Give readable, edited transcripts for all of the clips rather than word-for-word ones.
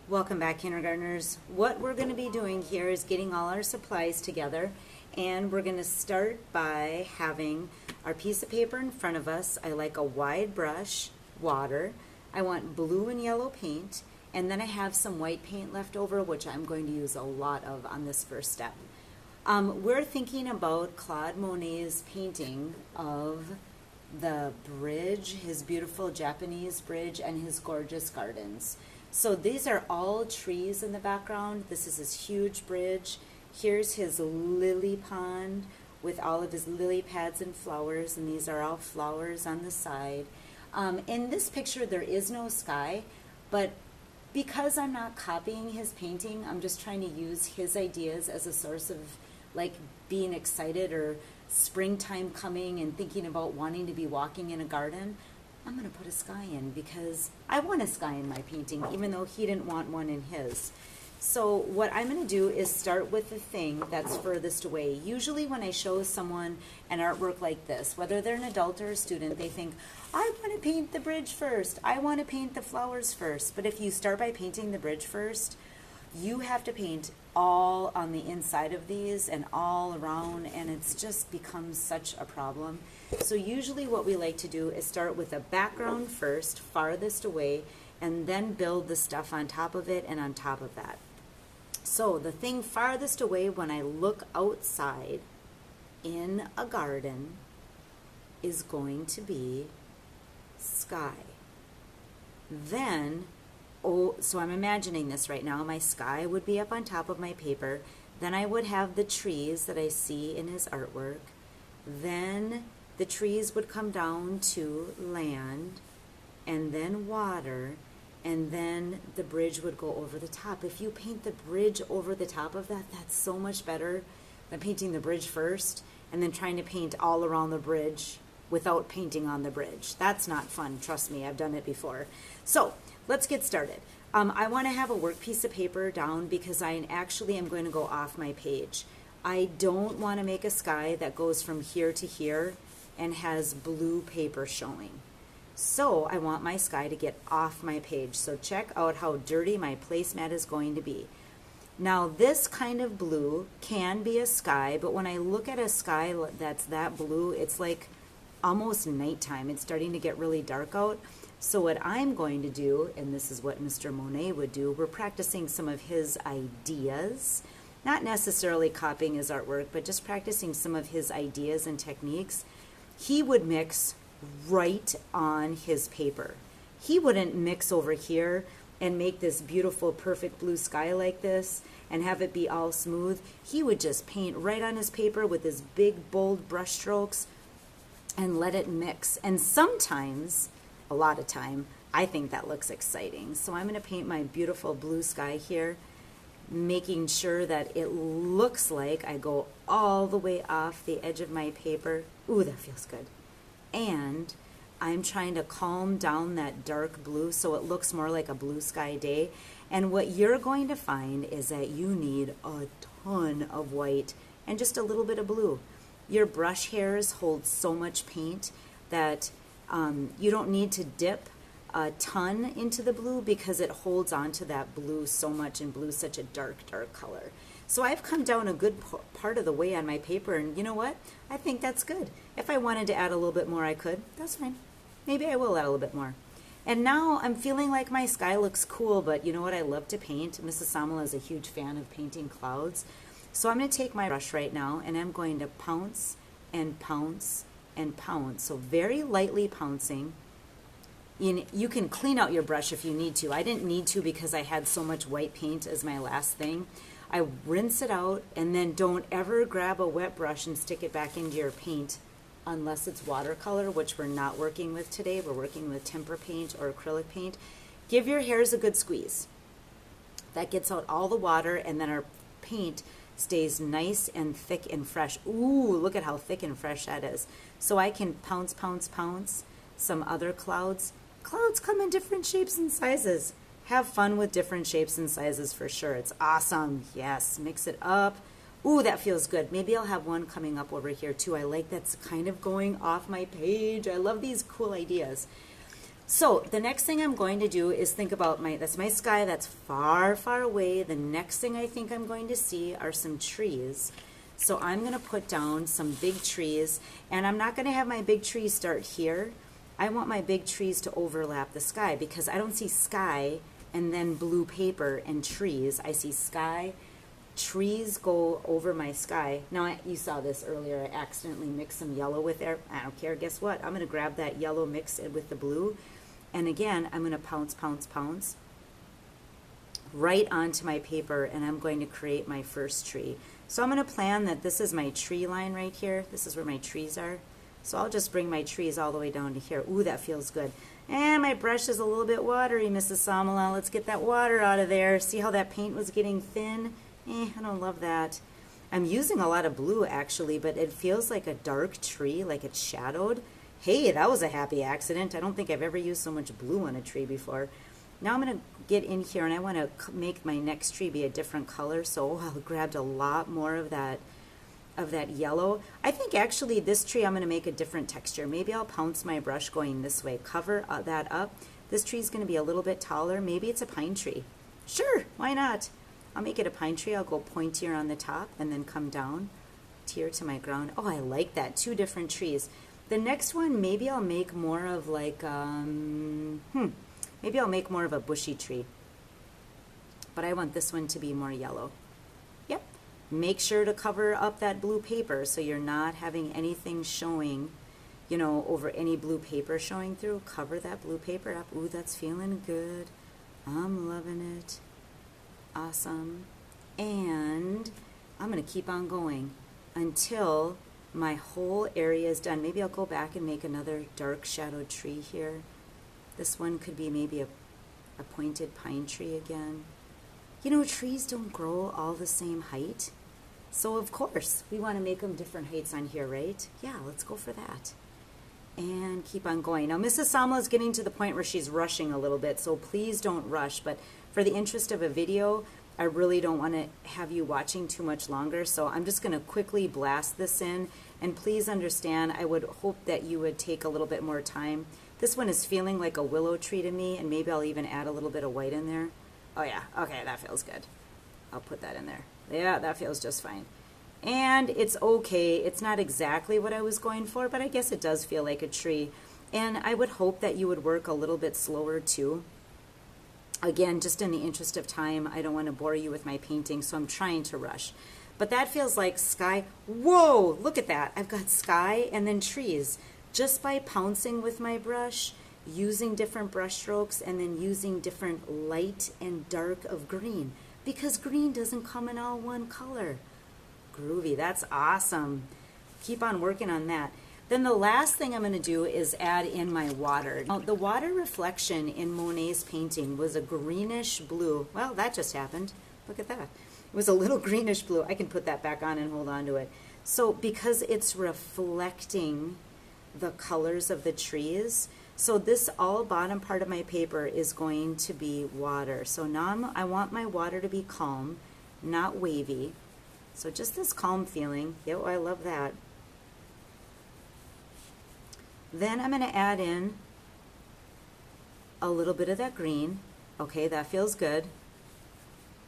Welcome back, kindergartners. What we're going to be doing here is getting all our supplies together, and we're going to start by having our piece of paper in front of us. I like a wide brush, water. I want blue and yellow paint, and then I have some white paint left over, which I'm going to use a lot of on this first step. We're thinking about Claude Monet's painting of the bridge, his beautiful Japanese bridge, and his gorgeous gardens. So these are all trees in the background. This is his huge bridge. Here's his lily pond with all of his lily pads and flowers, and these are all flowers on the side. In this picture, there is no sky, but because I'm not copying his painting, I'm just trying to use his ideas as a source of like being excited or springtime coming and thinking about wanting to be walking in a garden. I'm going to put a sky in because I want a sky in my painting, even though he didn't want one in his. So what I'm going to do is start with the thing that's furthest away. Usually when I show someone an artwork like this, whether they're an adult or a student, they think, I want to paint the bridge first. I want to paint the flowers first. But if you start by painting the bridge first, you have to paint all on the inside of these and all around, and it's just becomes such a problem. So usually what we like to do is start with a background first, farthest away, and then build the stuff on top of it and on top of that. So the thing farthest away when I look outside in a garden is going to be sky. Then so I'm imagining this right now. My sky would be up on top of my paper. Then I would have the trees that I see in his artwork. Then the trees would come down to land, and then water, and then the bridge would go over the top. If you paint the bridge over the top of that, that's so much better than painting the bridge first and then trying to paint all around the bridge without painting on the bridge. That's not fun, trust me, I've done it before. So let's get started. I want to have a work piece of paper down because I actually am going to go off my page. I don't want to make a sky that goes from here to here and has blue paper showing. So I want my sky to get off my page. So check out how dirty my placemat is going to be. Now this kind of blue can be a sky, but when I look at a sky that's that blue, it's like almost nighttime. It's starting to get really dark out. So what I'm going to do, and this is what Mr. Monet would do, we're practicing some of his ideas, not necessarily copying his artwork, but just practicing some of his ideas and techniques. He would mix right on his paper. He wouldn't mix over here and make this beautiful, perfect blue sky like this and have it be all smooth. He would just paint right on his paper with his big, bold brush strokes and let it mix. And sometimes, a lot of time, I think that looks exciting. So I'm going to paint my beautiful blue sky here, making sure that it looks like I go all the way off the edge of my paper. Ooh, that feels good. And I'm trying to calm down that dark blue so it looks more like a blue sky day. And what you're going to find is that you need a ton of white and just a little bit of blue. Your brush hairs hold so much paint that you don't need to dip a ton into the blue because it holds on to that blue so much, and blue is such a dark, dark color. So I've come down a good part of the way on my paper, and you know what? I think that's good. If I wanted to add a little bit more, I could. That's fine. Maybe I will add a little bit more. And now I'm feeling like my sky looks cool, but you know what I love to paint? Mrs. Samala is a huge fan of painting clouds. So I'm going to take my brush right now, and I'm going to pounce and pounce and pounce. So very lightly pouncing. You can clean out your brush if you need to. I didn't need to because I had so much white paint as my last thing. I rinse it out, and then don't ever grab a wet brush and stick it back into your paint unless it's watercolor, which we're not working with today. We're working with tempera paint or acrylic paint. Give your hairs a good squeeze. That gets out all the water, and then our paint stays nice and thick and fresh. Ooh, look at how thick and fresh that is. So I can pounce, pounce, pounce some other clouds. Clouds come in different shapes and sizes. Have fun with different shapes and sizes for sure. It's awesome. Yes, mix it up. Ooh, that feels good. Maybe I'll have one coming up over here too. I like that's kind of going off my page. I love these cool ideas. So the next thing I'm going to do is think about that's my sky, that's far, far away. The next thing I think I'm going to see are some trees. So I'm going to put down some big trees, and I'm not going to have my big trees start here. I want my big trees to overlap the sky because I don't see sky and then blue paper and trees. I see sky, trees go over my sky. Now, you saw this earlier. I accidentally mixed some yellow with there. I don't care. Guess what? I'm going to grab that yellow, mix it with the blue. And again, I'm going to pounce, pounce, pounce right onto my paper, and I'm going to create my first tree. So I'm going to plan that this is my tree line right here. This is where my trees are. So I'll just bring my trees all the way down to here. Ooh, that feels good. And my brush is a little bit watery, Mrs. Samala. Let's get that water out of there. See how that paint was getting thin? I don't love that. I'm using a lot of blue actually, but it feels like a dark tree, like it's shadowed. Hey, that was a happy accident. I don't think I've ever used so much blue on a tree before. Now I'm going to get in here, and I want to make my next tree be a different color. So I grabbed a lot more of that yellow. I think actually this tree I'm going to make a different texture. Maybe I'll pounce my brush going this way, cover that up. This tree is going to be a little bit taller. Maybe it's a pine tree. Sure, why not? I'll make it a pine tree. I'll go pointier on the top and then come down tier to my ground. Oh, I like that. Two different trees. The next one, maybe I'll make more of like, maybe I'll make more of a bushy tree. But I want this one to be more yellow. Yep. Make sure to cover up that blue paper so you're not having anything showing, you know, over any blue paper showing through. Cover that blue paper up. Ooh, that's feeling good. I'm loving it. Awesome. And I'm going to keep on going until my whole area is done. Maybe I'll go back and make another dark shadowed tree here. This one could be maybe a pointed pine tree again. You know, trees don't grow all the same height. So of course, we want to make them different heights on here, right? Yeah, let's go for that. And keep on going. Now, Mrs. Samla is getting to the point where she's rushing a little bit, so please don't rush. But for the interest of a video, I really don't want to have you watching too much longer, so I'm just going to quickly blast this in. And please understand, I would hope that you would take a little bit more time. This one is feeling like a willow tree to me, and maybe I'll even add a little bit of white in there. Oh yeah, okay, that feels good. I'll put that in there. Yeah, that feels just fine. And it's okay. It's not exactly what I was going for, but I guess it does feel like a tree. And I would hope that you would work a little bit slower too. Again, just in the interest of time, I don't want to bore you with my painting, so I'm trying to rush. But that feels like sky. Whoa, look at that. I've got sky and then trees. Just by pouncing with my brush, using different brush strokes, and then using different light and dark of green. Because green doesn't come in all one color. Groovy, that's awesome. Keep on working on that. Then the last thing I'm going to do is add in my water. Now, the water reflection in Monet's painting was a greenish blue. Well, that just happened. Look at that. It was a little greenish blue. I can put that back on and hold on to it. So because it's reflecting the colors of the trees, so this all bottom part of my paper is going to be water. So now I want my water to be calm, not wavy. So just this calm feeling. Yo, I love that. Then I'm going to add in a little bit of that green. Okay, that feels good.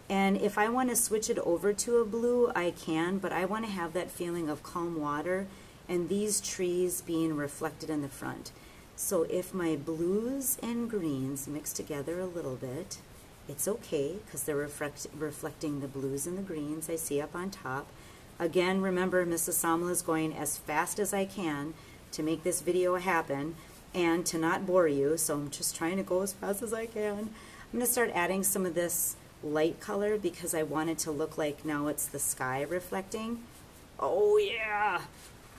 And if I want to switch it over to a blue, I can, but I want to have that feeling of calm water and these trees being reflected in the front. So if my blues and greens mix together a little bit, it's okay because they're reflecting the blues and the greens I see up on top. Again, remember, Mrs. Samla is going as fast as I can to make this video happen and to not bore you, so I'm just trying to go as fast as I can. I'm going to start adding some of this light color because I want it to look like now it's the sky reflecting. Oh yeah!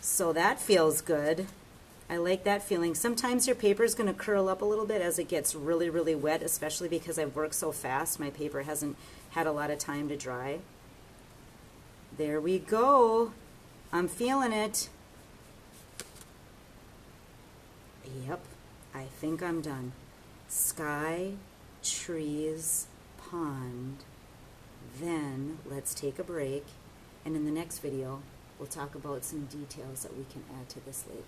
So that feels good. I like that feeling. Sometimes your paper is going to curl up a little bit as it gets really, really wet, especially because I've worked so fast. My paper hasn't had a lot of time to dry. There we go. I'm feeling it. Yep, I think I'm done. Sky, trees, pond. Then let's take a break, and in the next video, we'll talk about some details that we can add to this later.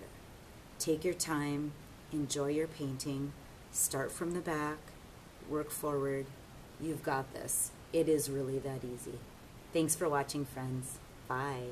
Take your time, enjoy your painting. Start from the back, work forward. You've got this. It is really that easy. Thanks for watching, friends. Bye.